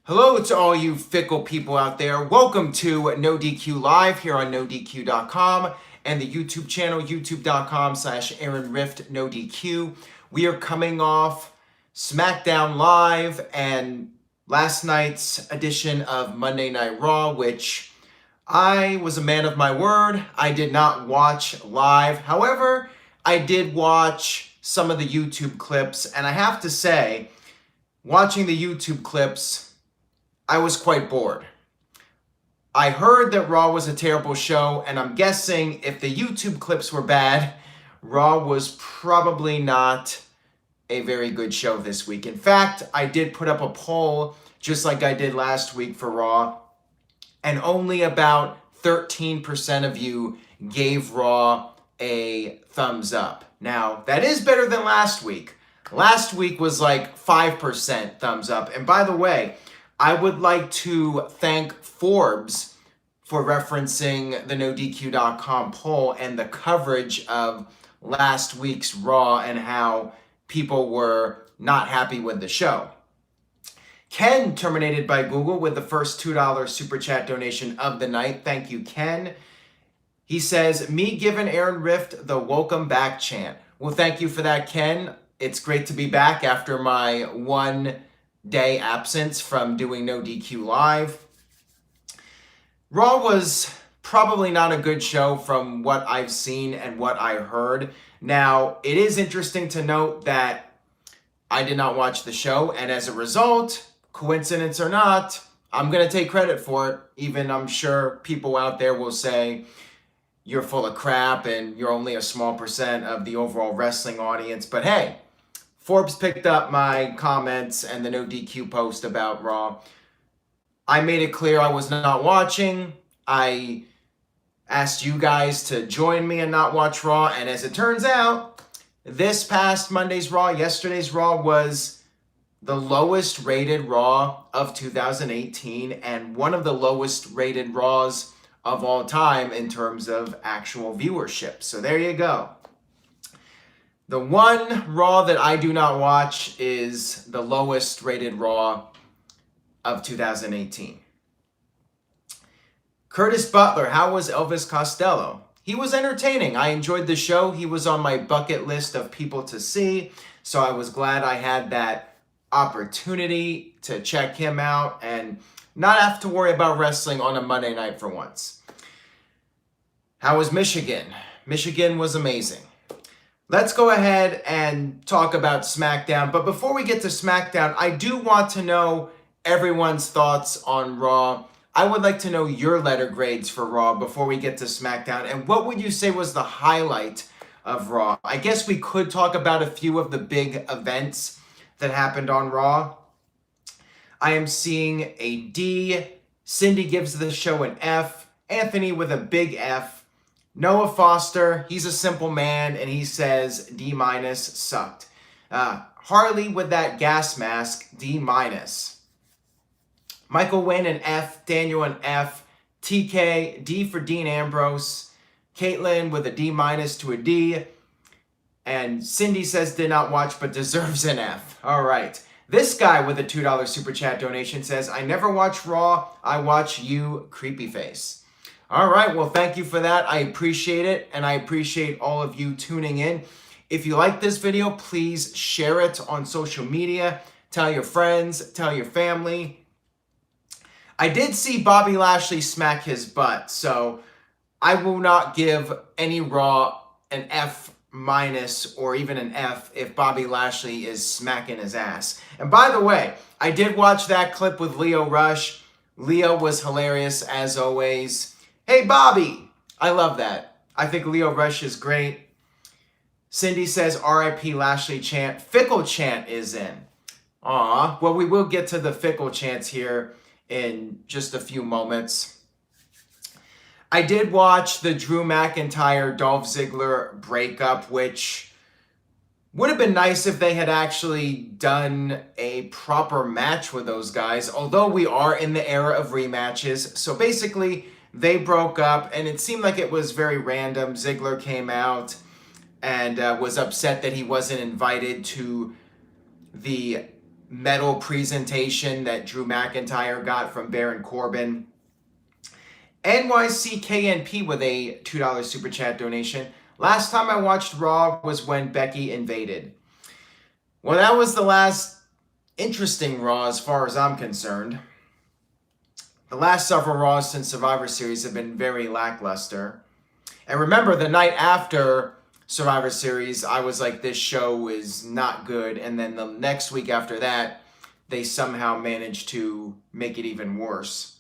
Hello to all you fickle people out there. Welcome to NoDQ Live here on NoDQ.com and the YouTube channel, youtube.com/Aaron Rift NoDQ. We are coming off Smackdown Live and last night's edition of Monday Night Raw, which I was a man of my word. I did not watch live. However, I did watch some of the YouTube clips, and I have to say, watching the YouTube clips, I was quite bored. I heard that Raw was a terrible show, and I'm guessing if the YouTube clips were bad, Raw was probably not a very good show this week. In fact, I did put up a poll, just like I did last week for Raw, and only about 13% of you gave Raw a thumbs up. Now, that is better than last week. Last week was like 5% thumbs up. And by the way, I would like to thank Forbes for referencing the NoDQ.com poll and the coverage of last week's Raw and how people were not happy with the show. Ken terminated by Google with the first $2 super chat donation of the night. Thank you, Ken. He says, me giving Aaron Rift the welcome back chant. Well, thank you for that, Ken. It's great to be back after my 1 day absence from doing NoDQ Live. Raw was probably not a good show from what I've seen and what I heard. Now, it is interesting to note that I did not watch the show, and as a result, coincidence or not, I'm going to take credit for it. Even I'm sure people out there will say you're full of crap and you're only a small percent of the overall wrestling audience. But hey, Forbes picked up my comments and the NoDQ post about Raw. I made it clear I was not watching. I asked you guys to join me and not watch Raw. And as it turns out, this past Monday's Raw, yesterday's Raw, was the lowest rated Raw of 2018 and one of the lowest rated Raws of all time in terms of actual viewership. So there you go. The one Raw that I do not watch is the lowest rated Raw of 2018. Curtis Butler, how was Elvis Costello? He was entertaining. I enjoyed the show. He was on my bucket list of people to see, so I was glad I had that opportunity to check him out and not have to worry about wrestling on a Monday night for once. How was Michigan? Michigan was amazing. Let's go ahead and talk about SmackDown. But before we get to SmackDown, I do want to know everyone's thoughts on Raw. I would like to know your letter grades for Raw before we get to SmackDown. And what would you say was the highlight of Raw? I guess we could talk about a few of the big events that happened on Raw. I am seeing a D. Cindy gives the show an F. Anthony with a big F. Noah Foster, he's a simple man, and he says D- sucked. Harley with that gas mask, D-. Michael Wynn an F, Daniel an F, TK, D for Dean Ambrose, Caitlin with a D- to a D, and Cindy says did not watch but deserves an F. All right. This guy with a $2 super chat donation says, I never watch Raw, I watch you, creepy face. All right, well, thank you for that. I appreciate it, and I appreciate all of you tuning in. If you like this video, please share it on social media. Tell your friends, tell your family. I did see Bobby Lashley smack his butt, so I will not give any Raw an F- or even an F if Bobby Lashley is smacking his ass. And by the way, I did watch that clip with Leo Rush. Leo was hilarious as always. Hey, Bobby! I love that. I think Leo Rush is great. Cindy says R.I.P. Lashley chant. Fickle chant is in. Aw. Well, we will get to the fickle chants here in just a few moments. I did watch the Drew McIntyre Dolph Ziggler breakup, which would have been nice if they had actually done a proper match with those guys, although we are in the era of rematches. So basically, they broke up, and it seemed like it was very random. Ziggler came out and was upset that he wasn't invited to the metal presentation that Drew McIntyre got from Baron Corbin. NYCKNP with a $2 super chat donation. Last time I watched Raw was when Becky invaded. Well, that was the last interesting Raw as far as I'm concerned. The last several Raws since Survivor Series have been very lackluster. And remember, the night after Survivor Series, I was like, this show is not good. And then the next week after that, they somehow managed to make it even worse.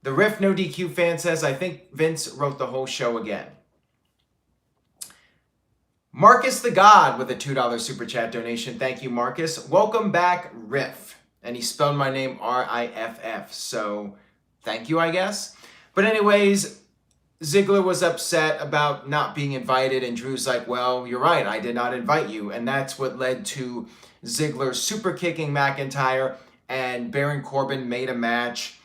The Riff No DQ fan says, I think Vince wrote the whole show again. Marcus the God with a $2 super chat donation. Thank you, Marcus. Welcome back, Riff. And he spelled my name R-I-F-F. So thank you, I guess. But anyways, Ziggler was upset about not being invited. And Drew's like, well, you're right. I did not invite you. And that's what led to Ziggler super kicking McIntyre. And Baron Corbin made a match.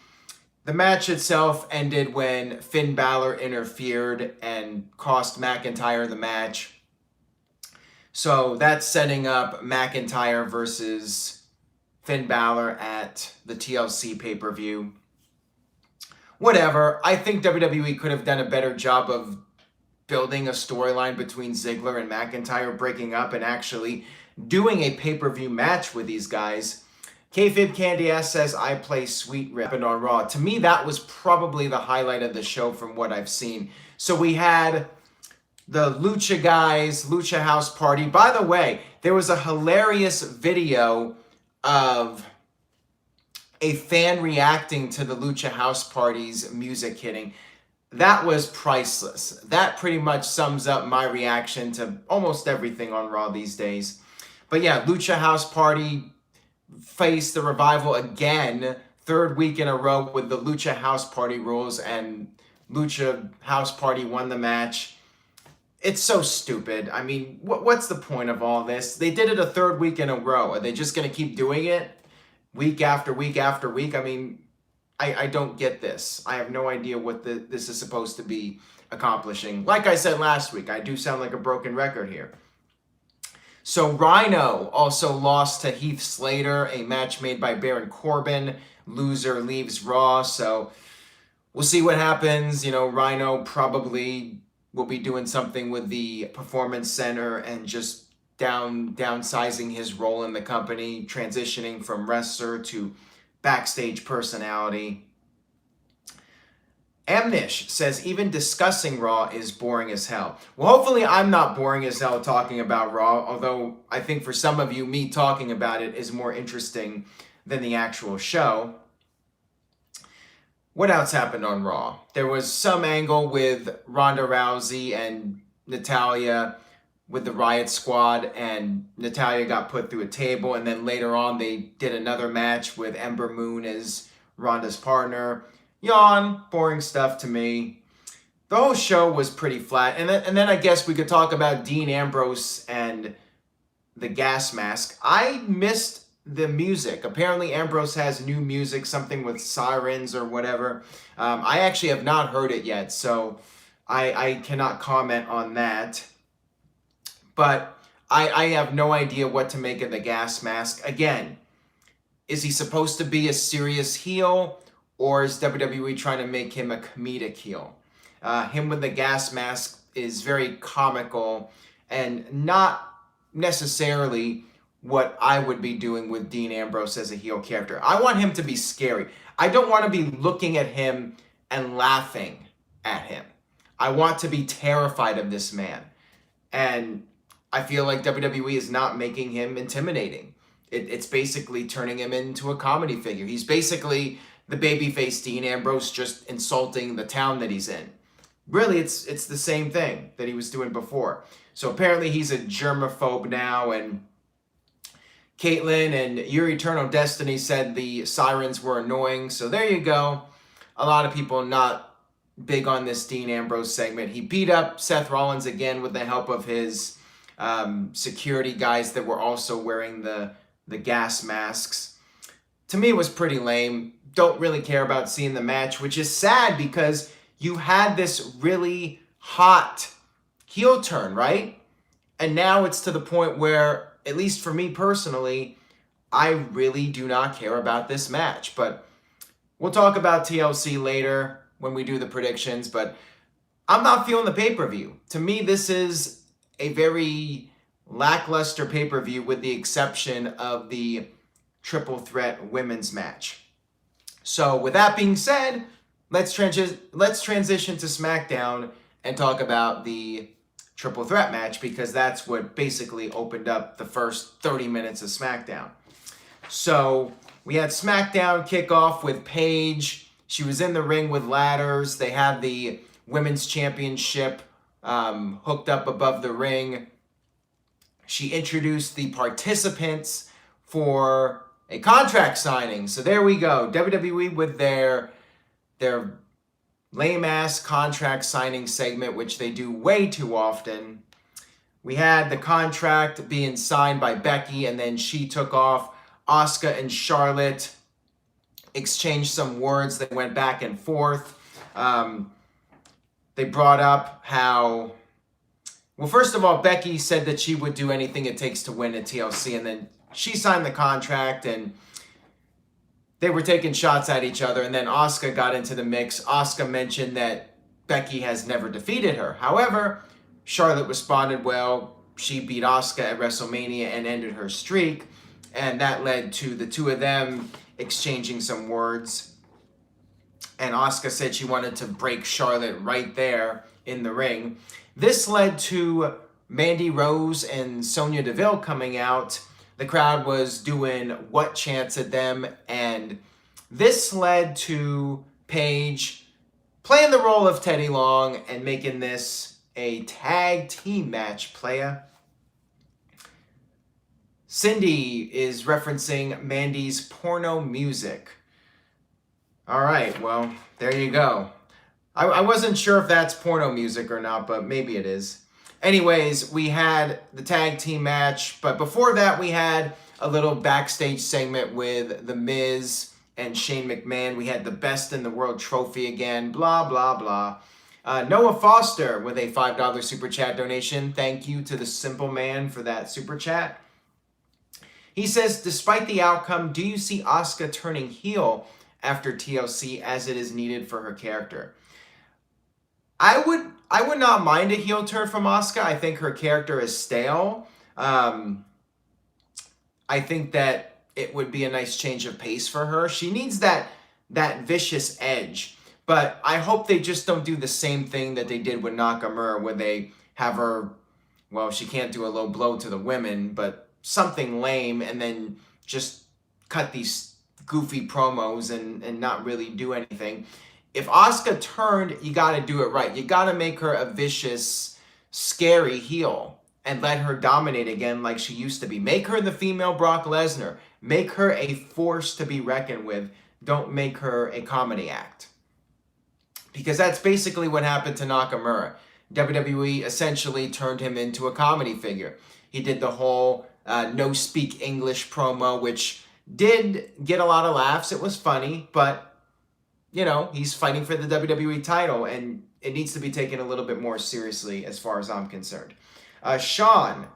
The match itself ended when Finn Balor interfered and cost McIntyre the match. So that's setting up McIntyre versus Finn Balor at the TLC pay-per-view. Whatever. I think WWE could have done a better job of building a storyline between Ziggler and McIntyre breaking up and actually doing a pay-per-view match with these guys. Kayfabe Candy S says, I play Sweet Rip on Raw. To me, that was probably the highlight of the show from what I've seen. So we had the Lucha guys, Lucha House Party. By the way, there was a hilarious video of a fan reacting to the Lucha House Party's music hitting. That was priceless. That pretty much sums up my reaction to almost everything on Raw these days. But yeah, Lucha House Party faced the Revival again, third week in a row with the Lucha House Party rules, and Lucha House Party won the match. It's so stupid. I mean, what's the point of all this? They did it a third week in a row. Are they just going to keep doing it week after week after week? I mean, I don't get this. I have no idea what this is supposed to be accomplishing. Like I said last week, I do sound like a broken record here. So Rhino also lost to Heath Slater, a match made by Baron Corbin. Loser leaves Raw, so we'll see what happens. You know, Rhino probably will be doing something with the Performance Center and just downsizing his role in the company, transitioning from wrestler to backstage personality. Amnish says, even discussing Raw is boring as hell. Well, hopefully I'm not boring as hell talking about Raw, although I think for some of you, me talking about it is more interesting than the actual show. What else happened on Raw? There was some angle with Ronda Rousey and Natalya with the Riot Squad, and Natalya got put through a table, and then later on they did another match with Ember Moon as Ronda's partner. Yawn, boring stuff to me. The whole show was pretty flat, and then I guess we could talk about Dean Ambrose and the gas mask. I missed the music. Apparently Ambrose has new music, something with sirens or whatever. I actually have not heard it yet, so I cannot comment on that. But I have no idea what to make of the gas mask. Again, is he supposed to be a serious heel, or is WWE trying to make him a comedic heel? Him with the gas mask is very comical and not necessarily what I would be doing with Dean Ambrose as a heel character. I want him to be scary. I don't want to be looking at him and laughing at him. I want to be terrified of this man. And I feel like WWE is not making him intimidating. It's basically turning him into a comedy figure. He's basically the babyface Dean Ambrose, just insulting the town that he's in. Really, it's the same thing that he was doing before. So apparently he's a germaphobe now, and Caitlyn and Your Eternal Destiny said the sirens were annoying. So there you go. A lot of people not big on this Dean Ambrose segment. He beat up Seth Rollins again with the help of his security guys that were also wearing the gas masks. To me, it was pretty lame. Don't really care about seeing the match, which is sad because you had this really hot heel turn, right? And now it's to the point where at least for me personally, I really do not care about this match. But we'll talk about TLC later when we do the predictions, but I'm not feeling the pay-per-view. To me, this is a very lackluster pay-per-view with the exception of the triple threat women's match. So with that being said, let's transition to SmackDown and talk about the triple threat match, because that's what basically opened up the first 30 minutes of SmackDown. So we had SmackDown kick off with Paige. She was in the ring with ladders. They had the women's championship hooked up above the ring. She introduced the participants for a contract signing. So there we go. WWE with their lame-ass contract signing segment, which they do way too often. We had the contract being signed by Becky, and then she took off. Asuka and Charlotte exchanged some words that went back and forth. They brought up how, well, first of all, Becky said that she would do anything it takes to win at TLC, and then she signed the contract, and they were taking shots at each other, and then Asuka got into the mix. Asuka mentioned that Becky has never defeated her. However, Charlotte responded well. She beat Asuka at WrestleMania and ended her streak, and that led to the two of them exchanging some words. And Asuka said she wanted to break Charlotte right there in the ring. This led to Mandy Rose and Sonya Deville coming out. The crowd was doing what chants at them, and this led to Paige playing the role of Teddy Long and making this a tag team match, playa. Cindy is referencing Mandy's porno music. All right, well, there you go. I wasn't sure if that's porno music or not, but maybe it is. Anyways, we had the tag team match, but before that, we had a little backstage segment with The Miz and Shane McMahon. We had the Best in the World trophy again, blah, blah, blah. Noah Foster with a $5 super chat donation. Thank you to the Simple Man for that super chat. He says, despite the outcome, do you see Asuka turning heel after TLC as it is needed for her character? I would not mind a heel turn from Asuka. I think her character is stale. I think that it would be a nice change of pace for her. She needs that vicious edge. But I hope they just don't do the same thing that they did with Nakamura, where they have her, well, she can't do a low blow to the women, but something lame, and then just cut these goofy promos and not really do anything. If Asuka turned, you got to do it right. You got to make her a vicious, scary heel and let her dominate again like she used to be. Make her the female Brock Lesnar. Make her a force to be reckoned with. Don't make her a comedy act. Because that's basically what happened to Nakamura. WWE essentially turned him into a comedy figure. He did the whole no speak English promo, which did get a lot of laughs. It was funny, but you know, he's fighting for the WWE title, and it needs to be taken a little bit more seriously as far as I'm concerned. Sean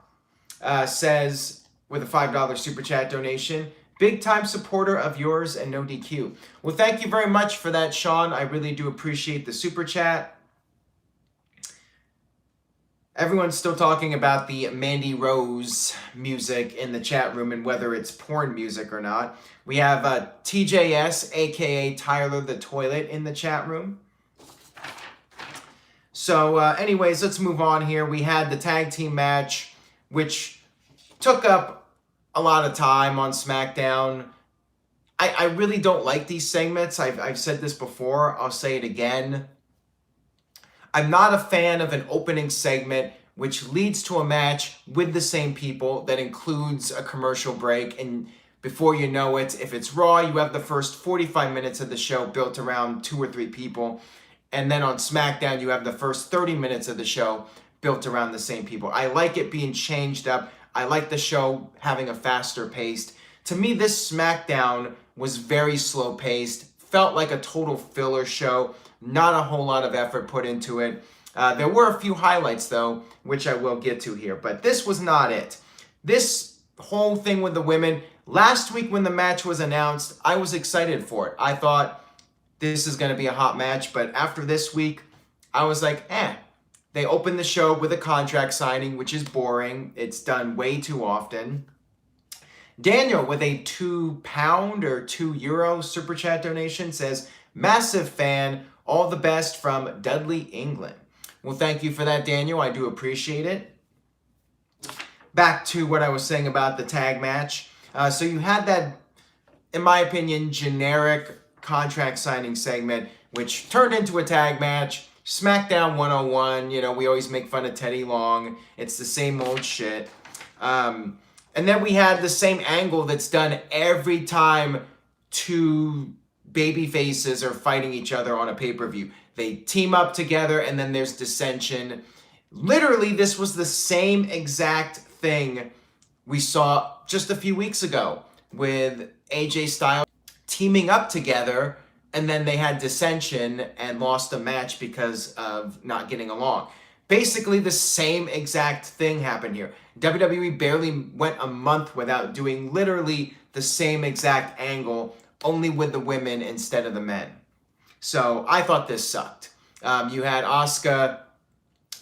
says, with a $5 super chat donation, big time supporter of yours and NoDQ. Well, thank you very much for that, Sean. I really do appreciate the super chat. Everyone's still talking about the Mandy Rose music in the chat room and whether it's porn music or not. We have TJS, a.k.a. Tyler the Toilet, in the chat room. So anyways, let's move on here. We had the tag team match, which took up a lot of time on SmackDown. I really don't like these segments. I've said this before. I'll say it again. I'm not a fan of an opening segment which leads to a match with the same people that includes a commercial break. And before you know it, if it's Raw, you have the first 45 minutes of the show built around 2 or 3 people. And then on SmackDown, you have the first 30 minutes of the show built around the same people. I like it being changed up. I like the show having a faster pace. To me, this SmackDown was very slow paced, felt like a total filler show. Not a whole lot of effort put into it. There were a few highlights, though, which I will get to here. But this was not it. This whole thing with the women. Last week when the match was announced, I was excited for it. I thought this is going to be a hot match, but after this week, I was like, eh. They opened the show with a contract signing, which is boring. It's done way too often. Daniel with a £2 or €2 super chat donation says, massive fan, all the best from Dudley, England. Well, thank you for that, Daniel. I do appreciate it. Back to what I was saying about the tag match. So you had that, in my opinion, generic contract signing segment, which turned into a tag match. Smackdown 101, you know, we always make fun of Teddy Long. It's the same old shit. And then we had the same angle that's done every time two baby faces are fighting each other on a pay-per-view. They team up together and then there's dissension. Literally, this was the same exact thing we saw just a few weeks ago with AJ Styles teaming up together, and then they had dissension and lost a match because of not getting along. Basically, the same exact thing happened here. WWE barely went a month without doing literally the same exact angle, only with the women instead of the men. So I thought this sucked. You had Asuka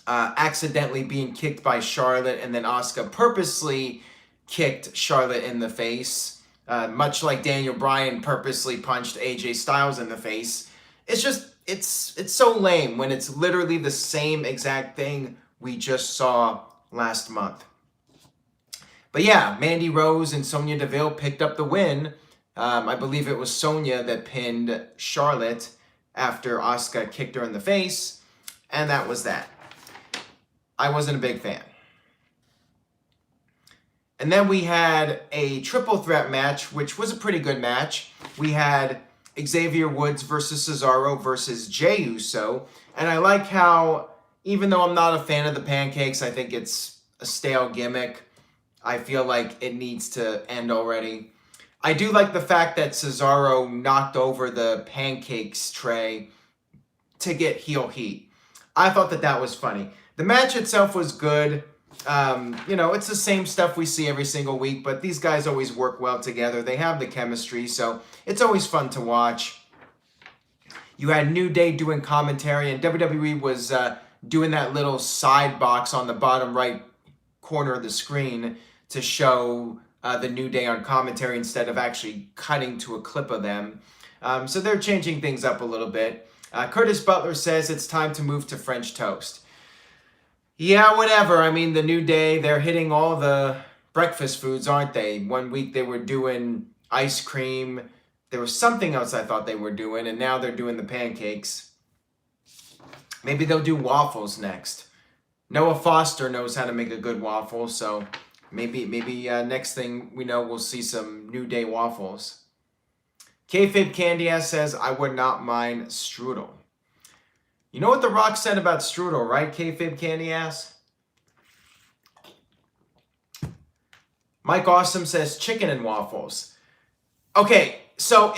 accidentally being kicked by Charlotte, and then Asuka purposely kicked Charlotte in the face, much like Daniel Bryan purposely punched AJ Styles in the face. It's just, it's so lame when it's literally the same exact thing we just saw last month. But yeah, Mandy Rose and Sonya Deville picked up the win. I believe it was Sonya that pinned Charlotte after Asuka kicked her in the face, and that was that. I wasn't a big fan. And then we had a triple threat match, which was a pretty good match. We had Xavier Woods versus Cesaro versus Jey Uso. And I like how, even though I'm not a fan of the pancakes, I think it's a stale gimmick. I feel like it needs to end already. I do like the fact that Cesaro knocked over the pancakes tray to get heel heat. I thought that that was funny. The match itself was good. You know, it's the same stuff we see every single week, but these guys always work well together. They have the chemistry, so it's always fun to watch. You had New Day doing commentary, and WWE was doing that little side box on the bottom right corner of the screen to show the New Day on commentary instead of actually cutting to a clip of them. So they're changing things up a little bit. Curtis Butler says it's time to move to French toast. Yeah, whatever. I mean, the New Day, they're hitting all the breakfast foods, aren't they? One week they were doing ice cream. There was something else I thought they were doing, and now they're doing the pancakes. Maybe they'll do waffles next. Noah Foster knows how to make a good waffle, so maybe next thing we know, we'll see some New Day waffles. Kayfabe Candy Ass says, I would not mind strudel. You know what The Rock said about strudel, right, Kayfabe Candy Ass? Mike Awesome says chicken and waffles. Okay, so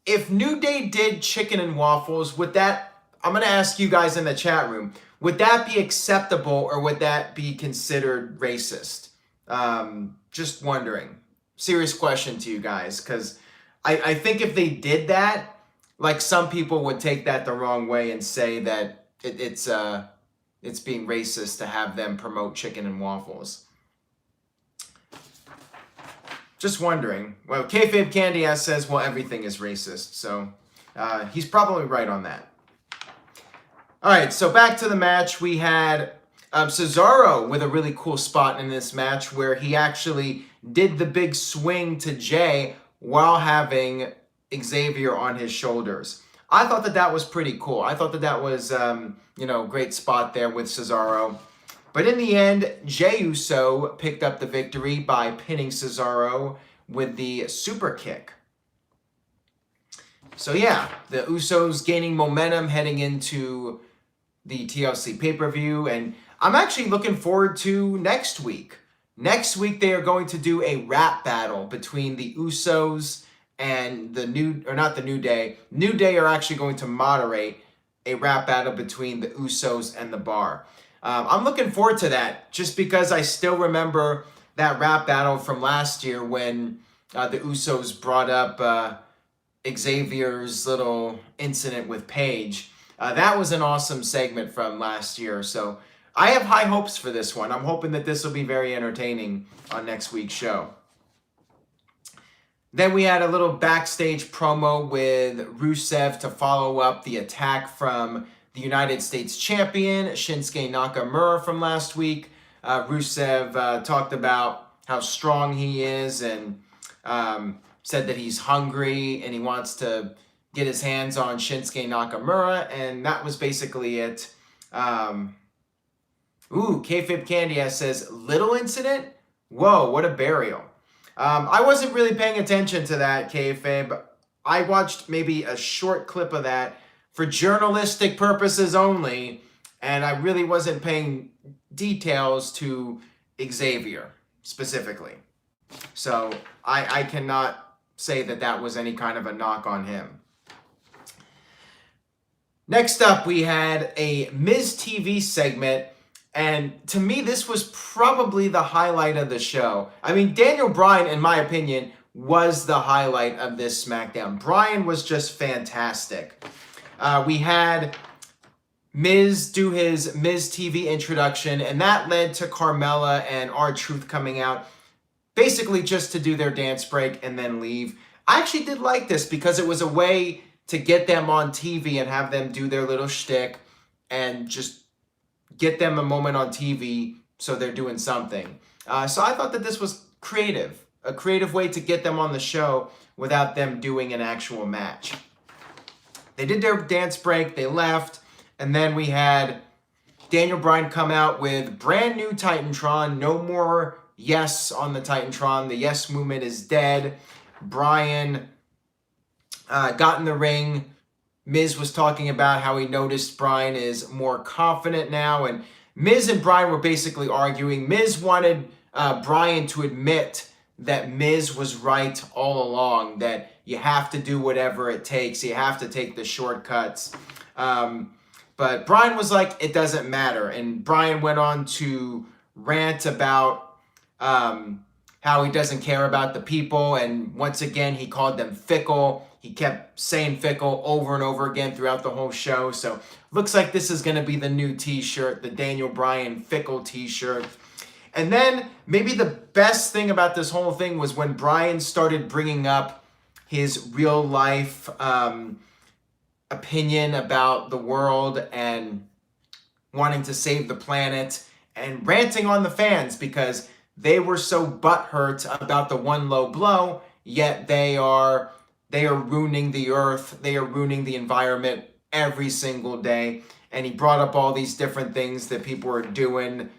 if New Day did chicken and waffles, would that, I'm going to ask you guys in the chat room, would that be acceptable or would that be considered racist? Just wondering. Serious question to you guys, because I think if they did that, like some people would take that the wrong way and say that it's being racist to have them promote chicken and waffles. Just wondering. Well, Kayfabe Candy Ass says, well, everything is racist. So he's probably right on that. All right, so back to the match. We had Cesaro with a really cool spot in this match where he actually did the big swing to Jey while having Xavier on his shoulders. I thought that that was pretty cool. I thought that that was, great spot there with Cesaro. But in the end, Jey Uso picked up the victory by pinning Cesaro with the super kick. So yeah, the Usos gaining momentum heading into the TLC pay-per-view. And I'm actually looking forward to next week. Next week, they are going to do a rap battle between the Usos and the New Day. New Day are actually going to moderate a rap battle between the Usos and the Bar. I'm looking forward to that just because I still remember that rap battle from last year when the Usos brought up Xavier's little incident with Paige. That was an awesome segment from last year. So I have high hopes for this one. I'm hoping that this will be very entertaining on next week's show. Then we had a little backstage promo with Rusev to follow up the attack from the United States champion, Shinsuke Nakamura, from last week. Rusev talked about how strong he is and said that he's hungry and he wants to get his hands on Shinsuke Nakamura, and that was basically it. Kayfabe Candy says, little incident? Whoa, what a burial. I wasn't really paying attention to that, Kayfabe. I watched maybe a short clip of that for journalistic purposes only, and I really wasn't paying details to Xavier specifically. So I cannot say that that was any kind of a knock on him. Next up, we had a Miz TV segment, and to me, this was probably the highlight of the show. I mean, Daniel Bryan, in my opinion, was the highlight of this SmackDown. Bryan was just fantastic. We had Miz do his Miz TV introduction, and that led to Carmella and R-Truth coming out, basically just to do their dance break and then leave. I actually did like this because it was a way to get them on TV and have them do their little shtick and just get them a moment on TV so they're doing something. So I thought that this was creative, a creative way to get them on the show without them doing an actual match. They did their dance break, they left, and then we had Daniel Bryan come out with brand new Titantron, no more yes on the Titantron. The yes movement is dead. Bryan got in the ring. Miz was talking about how he noticed Bryan is more confident now, and Miz and Bryan were basically arguing. Miz wanted Bryan to admit that Miz was right all along, that you have to do whatever it takes, you have to take the shortcuts. But Bryan was like, it doesn't matter, and Bryan went on to rant about how he doesn't care about the people, and once again, he called them fickle. He kept saying fickle over and over again throughout the whole show. So looks like this is going to be the new t-shirt, the Daniel Bryan fickle t-shirt. And then maybe the best thing about this whole thing was when Bryan started bringing up his real life opinion about the world and wanting to save the planet and ranting on the fans because they were so butthurt about the one low blow, yet they are ruining the earth. They are ruining the environment every single day. And he brought up all these different things that people are doing.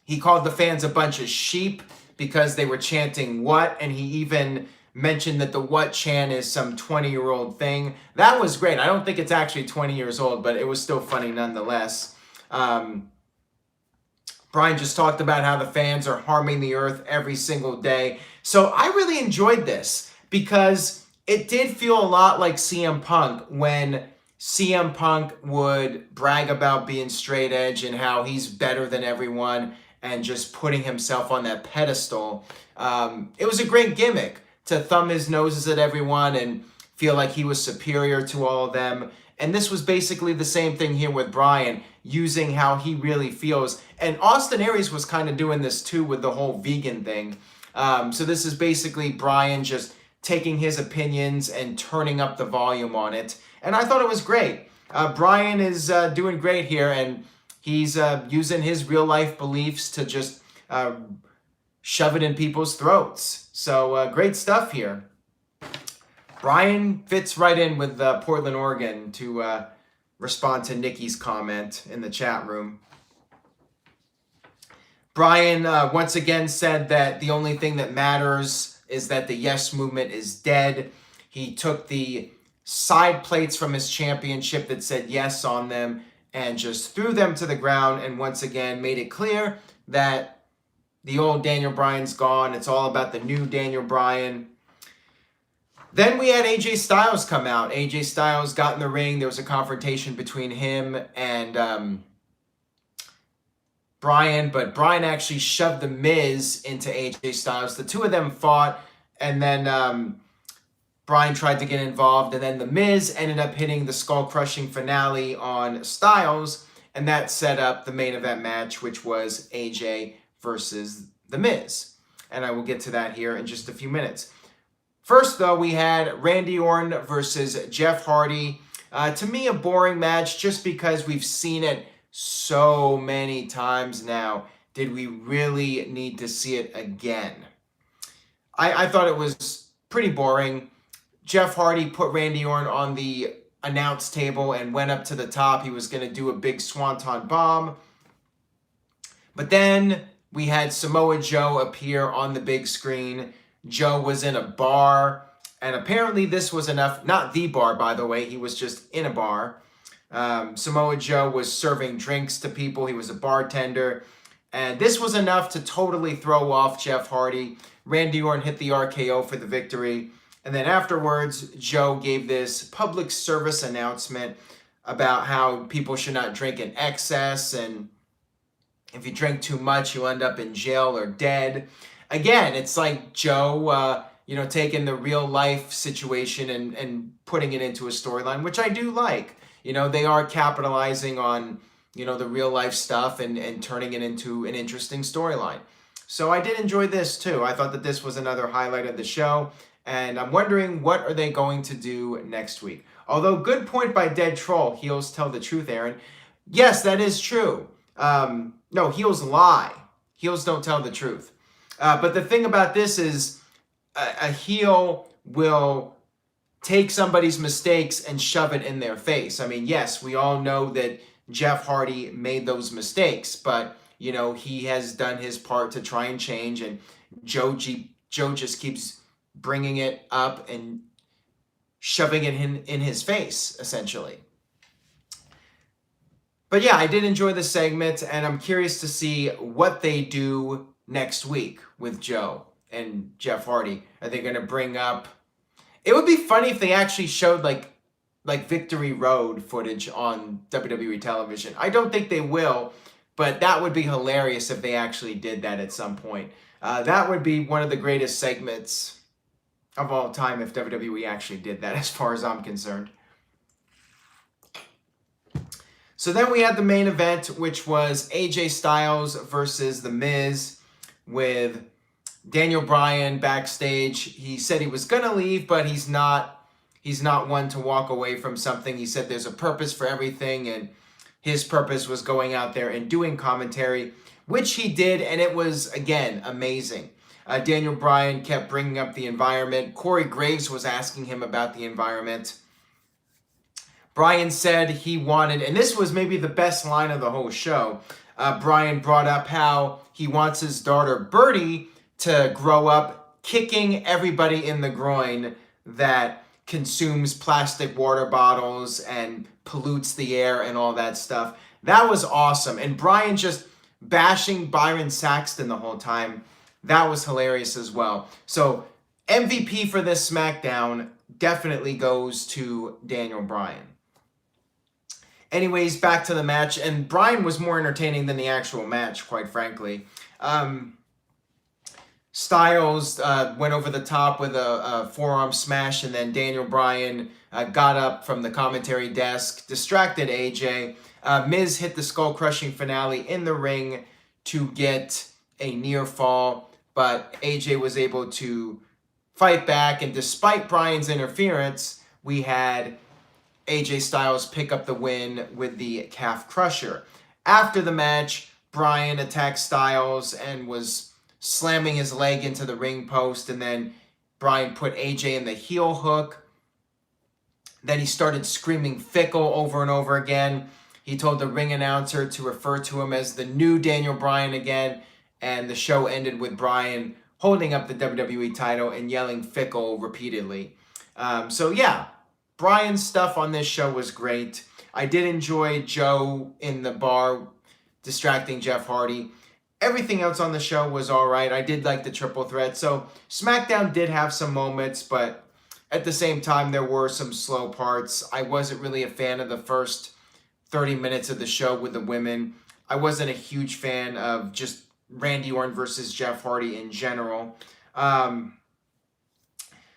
He called the fans a bunch of sheep because they were chanting what, and he even mentioned that the what chant is some 20-year-old thing. That was great. I don't think it's actually 20 years old, but it was still funny nonetheless. Bryan just talked about how the fans are harming the earth every single day. So I really enjoyed this because it did feel a lot like CM Punk when CM Punk would brag about being straight edge and how he's better than everyone and just putting himself on that pedestal. It was a great gimmick to thumb his noses at everyone and feel like he was superior to all of them. And this was basically the same thing here with Bryan, using how he really feels. And Austin Aries was kind of doing this too with the whole vegan thing. So this is basically Bryan just taking his opinions and turning up the volume on it. And I thought it was great. Bryan is doing great here, and he's using his real life beliefs to just shove it in people's throats. So great stuff here. Bryan fits right in with Portland, Oregon to respond to Nikki's comment in the chat room. Bryan once again said that the only thing that matters is that the yes movement is dead. He took the side plates from his championship that said yes on them and just threw them to the ground, and once again made it clear that the old Daniel Bryan's gone. It's all about the new Daniel Bryan. Then we had AJ Styles come out. AJ Styles got in the ring. There was a confrontation between him and Bryan, but Bryan actually shoved The Miz into AJ Styles. The two of them fought, and then Bryan tried to get involved, and then The Miz ended up hitting the skull-crushing finale on Styles, and that set up the main event match, which was AJ versus The Miz. And I will get to that here in just a few minutes. First, though, we had Randy Orton versus Jeff Hardy. To me, a boring match just because we've seen it so many times now. Did we really need to see it again? I thought it was pretty boring. Jeff Hardy put Randy Orton on the announce table and went up to the top. He was going to do a big swanton bomb. But then we had Samoa Joe appear on the big screen. Joe was in a bar, and apparently this was enough. Not the bar, by the way. He was just in a bar. Samoa Joe was serving drinks to people. He was a bartender. And this was enough to totally throw off Jeff Hardy. Randy Orton hit the RKO for the victory. And then afterwards, Joe gave this public service announcement about how people should not drink in excess, and if you drink too much, you'll end up in jail or dead. Again, it's like Joe, taking the real life situation and putting it into a storyline, which I do like. They are capitalizing on, the real life stuff and turning it into an interesting storyline. So I did enjoy this too. I thought that this was another highlight of the show. And I'm wondering, what are they going to do next week? Although, good point by Dead Troll. Heels tell the truth, Aaron. Yes, that is true. No, heels lie. Heels don't tell the truth. But the thing about this is a heel will take somebody's mistakes and shove it in their face. I mean, yes, we all know that Jeff Hardy made those mistakes, but, he has done his part to try and change, and Joe just keeps bringing it up and shoving it in his face, essentially. But yeah, I did enjoy the segment, and I'm curious to see what they do next week with Joe and Jeff Hardy. Are they going to bring up... It would be funny if they actually showed like Victory Road footage on WWE television. I don't think they will, but that would be hilarious if they actually did that at some point. That would be one of the greatest segments of all time if WWE actually did that, as far as I'm concerned. So then we had the main event, which was AJ Styles versus The Miz, with Daniel Bryan backstage. He said he was gonna leave, but he's not one to walk away from something. He said there's a purpose for everything, and his purpose was going out there and doing commentary, which he did, and it was, again, amazing. Daniel Bryan kept bringing up the environment. Corey Graves was asking him about the environment. Bryan said he wanted, and this was maybe the best line of the whole show, Bryan brought up how he wants his daughter Birdie to grow up kicking everybody in the groin that consumes plastic water bottles and pollutes the air and all that stuff. That was awesome. And Bryan just bashing Byron Saxton the whole time. That was hilarious as well. So MVP for this Smackdown definitely goes to Daniel Bryan. Anyways, back to the match. And Bryan was more entertaining than the actual match, quite frankly. Styles went over the top with a forearm smash, and then Daniel Bryan got up from the commentary desk, distracted AJ. Miz hit the skull-crushing finale in the ring to get a near fall, but AJ was able to fight back, and despite Bryan's interference, we had AJ Styles pick up the win with the calf crusher. After the match, Bryan attacked Styles and was slamming his leg into the ring post, and then Bryan put AJ in the heel hook. Then he started screaming "Fickle" over and over again. He told the ring announcer to refer to him as the new Daniel Bryan again, and the show ended with Bryan holding up the WWE title and yelling "Fickle" repeatedly. So yeah, Bryan's stuff on this show was great. I did enjoy Joe in the bar distracting Jeff Hardy. Everything else on the show was all right. I did like the triple threat. So SmackDown did have some moments, but at the same time, there were some slow parts. I wasn't really a fan of the first 30 minutes of the show with the women. I wasn't a huge fan of just Randy Orton versus Jeff Hardy in general.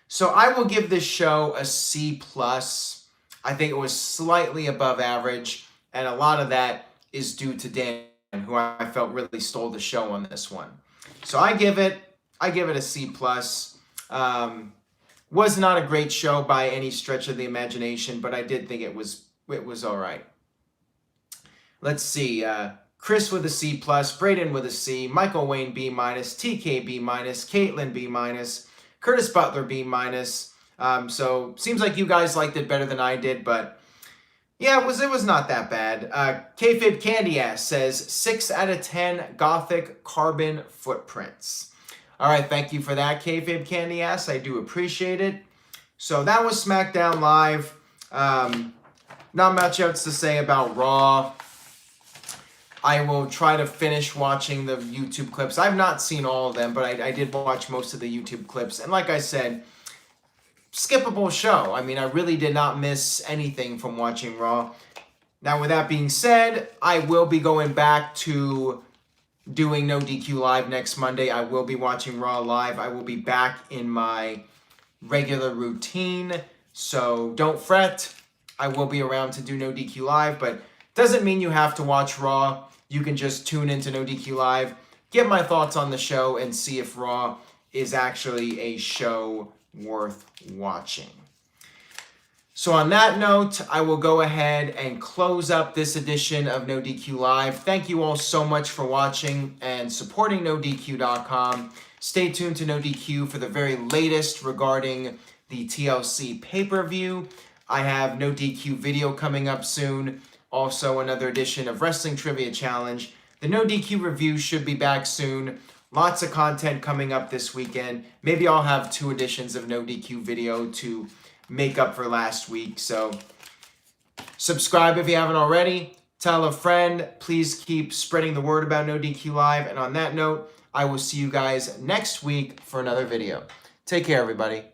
So I will give this show a C+. I think it was slightly above average, and a lot of that is due to Dan, who I felt really stole the show on this one. So I give it a C+. Was not a great show by any stretch of the imagination, but I did think it was all right. Let's see. Chris with a C+, Braden with a C, Michael Wayne B-, TK B-, Caitlin B-, Curtis Butler B-. So seems like you guys liked it better than I did, but yeah, it was not that bad. Kayfabe Candy Ass says 6 out of 10 Gothic carbon footprints. All right, thank you for that, Kayfabe Candy Ass. I do appreciate it. So that was SmackDown Live. Not much else to say about Raw. I will try to finish watching the YouTube clips. I've not seen all of them, but I did watch most of the YouTube clips. And like I said, skippable show. I mean, I really did not miss anything from watching Raw. Now, with that being said, I will be going back to doing NoDQ Live next Monday. I will be watching Raw live. I will be back in my regular routine. So don't fret. I will be around to do NoDQ Live, but doesn't mean you have to watch Raw. You can just tune into NoDQ Live, get my thoughts on the show, and see if Raw is actually a show worth watching. So on that note, I will go ahead and close up this edition of NoDQ Live. Thank you all so much for watching and supporting NoDQ.com. Stay tuned to NoDQ for the very latest regarding the TLC pay-per-view. I have NoDQ video coming up soon. Also, another edition of Wrestling Trivia Challenge. The NoDQ review should be back soon. Lots of content coming up this weekend. Maybe I'll have 2 editions of NoDQ video to make up for last week. So subscribe if you haven't already. Tell a friend. Please keep spreading the word about NoDQ Live. And on that note, I will see you guys next week for another video. Take care, everybody.